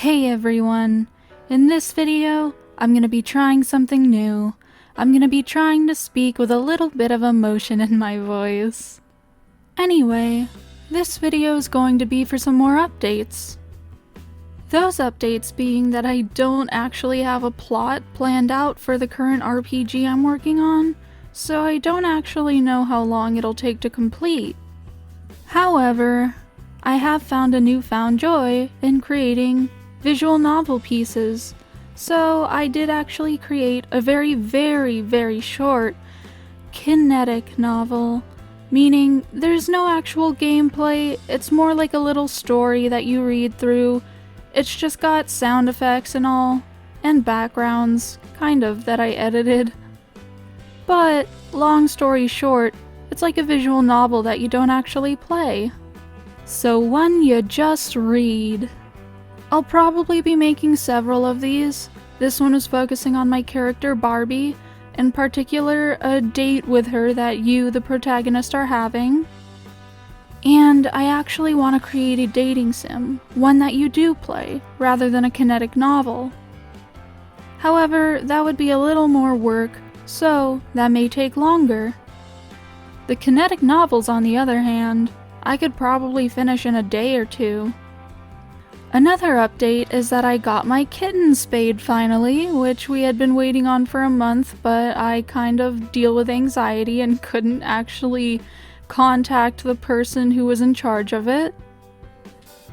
Hey everyone! In this video, I'm gonna be trying something new. I'm gonna be trying to speak with a little bit of emotion in my voice. Anyway, this video is going to be for some more updates. Those updates being that I don't actually have a plot planned out for the current RPG I'm working on, so I don't actually know how long it'll take to complete. However, I have found a newfound joy in creating visual novel pieces, so I did actually create a very short kinetic novel, meaning there's no actual gameplay, it's more like a little story that you read through. It's just got sound effects and all, and backgrounds, kind of, that I edited. But, long story short, it's like a visual novel that you don't actually play. So one you just read. I'll probably be making several of these. This one is focusing on my character Barbie, in particular a date with her that you, the protagonist, are having. And I actually want to create a dating sim, one that you do play, rather than a kinetic novel. However, that would be a little more work, so that may take longer. The kinetic novels, on the other hand, I could probably finish in a day or two. Another update is that I got my kitten spayed finally, which we had been waiting on for a month, but I kind of deal with anxiety and couldn't actually contact the person who was in charge of it.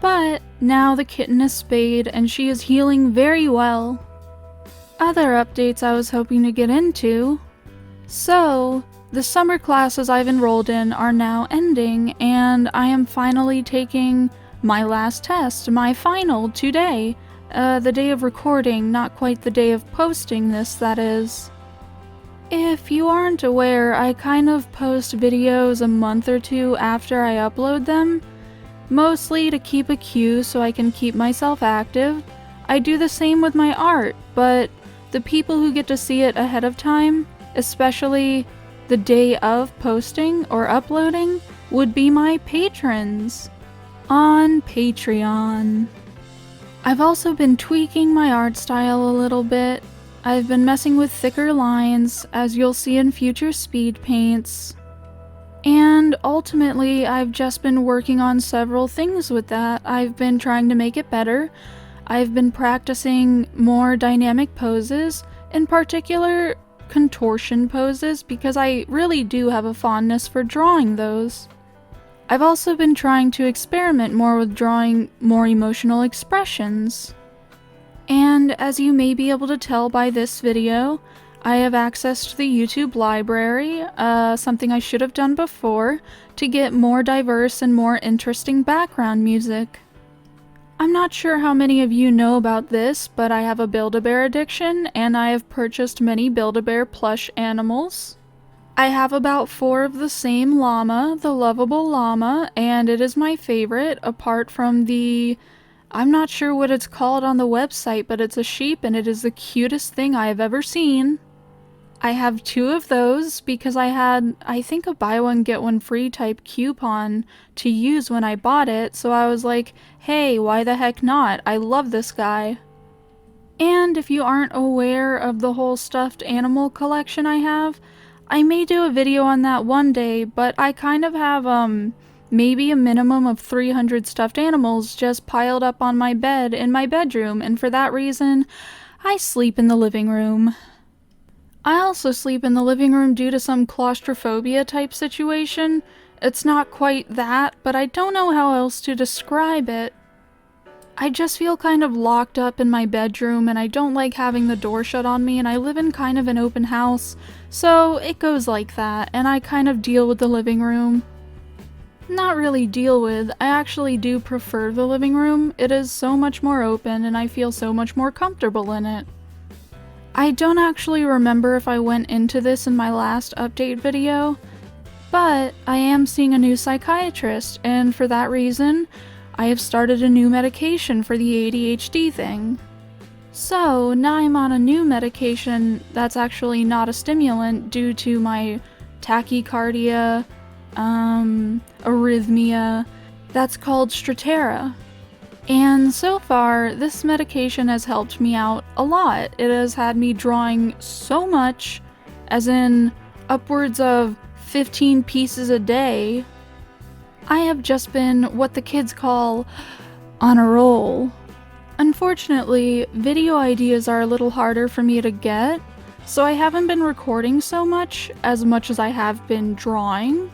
But now the kitten is spayed and she is healing very well. Other updates I was hoping to get into. So, the summer classes I've enrolled in are now ending, and I am finally taking my last test, my final, today. The day of recording, not quite the day of posting this, that is. If you aren't aware, I kind of post videos a month or two after I upload them, mostly to keep a queue so I can keep myself active. I do the same with my art, but the people who get to see it ahead of time, especially the day of posting or uploading, would be my patrons on Patreon. I've also been tweaking my art style a little bit. I've been messing with thicker lines, as you'll see in future speed paints. And ultimately, I've just been working on several things with that. I've been trying to make it better. I've been practicing more dynamic poses, in particular contortion poses, because I really do have a fondness for drawing those. I've also been trying to experiment more with drawing more emotional expressions. And as you may be able to tell by this video, I have access to the YouTube library, something I should have done before, to get more diverse and more interesting background music. I'm not sure how many of you know about this, but I have a Build-A-Bear addiction, and I have purchased many Build-A-Bear plush animals. I have about 4 of the same llama, the lovable llama, and it is my favorite, apart from the... I'm not sure what it's called on the website, but it's a sheep and it is the cutest thing I have ever seen. I have 2 of those because I had, I think, a buy one get one free type coupon to use when I bought it, so I was like, hey, why the heck not? I love this guy. And if you aren't aware of the whole stuffed animal collection I have, I may do a video on that one day, but I kind of have, maybe a minimum of 300 stuffed animals just piled up on my bed in my bedroom, and for that reason, I sleep in the living room. I also sleep in the living room due to some claustrophobia type situation. It's not quite that, but I don't know how else to describe it. I just feel kind of locked up in my bedroom, and I don't like having the door shut on me, and I live in kind of an open house, so it goes like that, and I kind of deal with the living room. Not really deal with, I actually do prefer the living room. It is so much more open, and I feel so much more comfortable in it. I don't actually remember if I went into this in my last update video, but I am seeing a new psychiatrist, and for that reason, I have started a new medication for the ADHD thing. So, now I'm on a new medication that's actually not a stimulant due to my tachycardia, arrhythmia, that's called Strattera. And so far, this medication has helped me out a lot. It has had me drawing so much, as in upwards of 15 pieces a day. I have just been what the kids call on a roll. Unfortunately, video ideas are a little harder for me to get, so I haven't been recording so much as I have been drawing.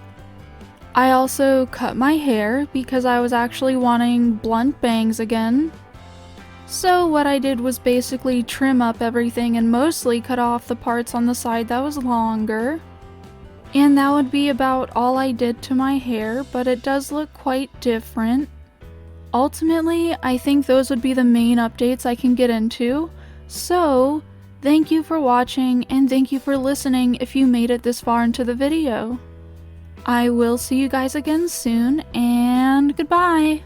I also cut my hair because I was actually wanting blunt bangs again. So what I did was basically trim up everything and mostly cut off the parts on the side that was longer. And that would be about all I did to my hair, but it does look quite different. Ultimately, I think those would be the main updates I can get into. So, thank you for watching and thank you for listening if you made it this far into the video. I will see you guys again soon, and goodbye!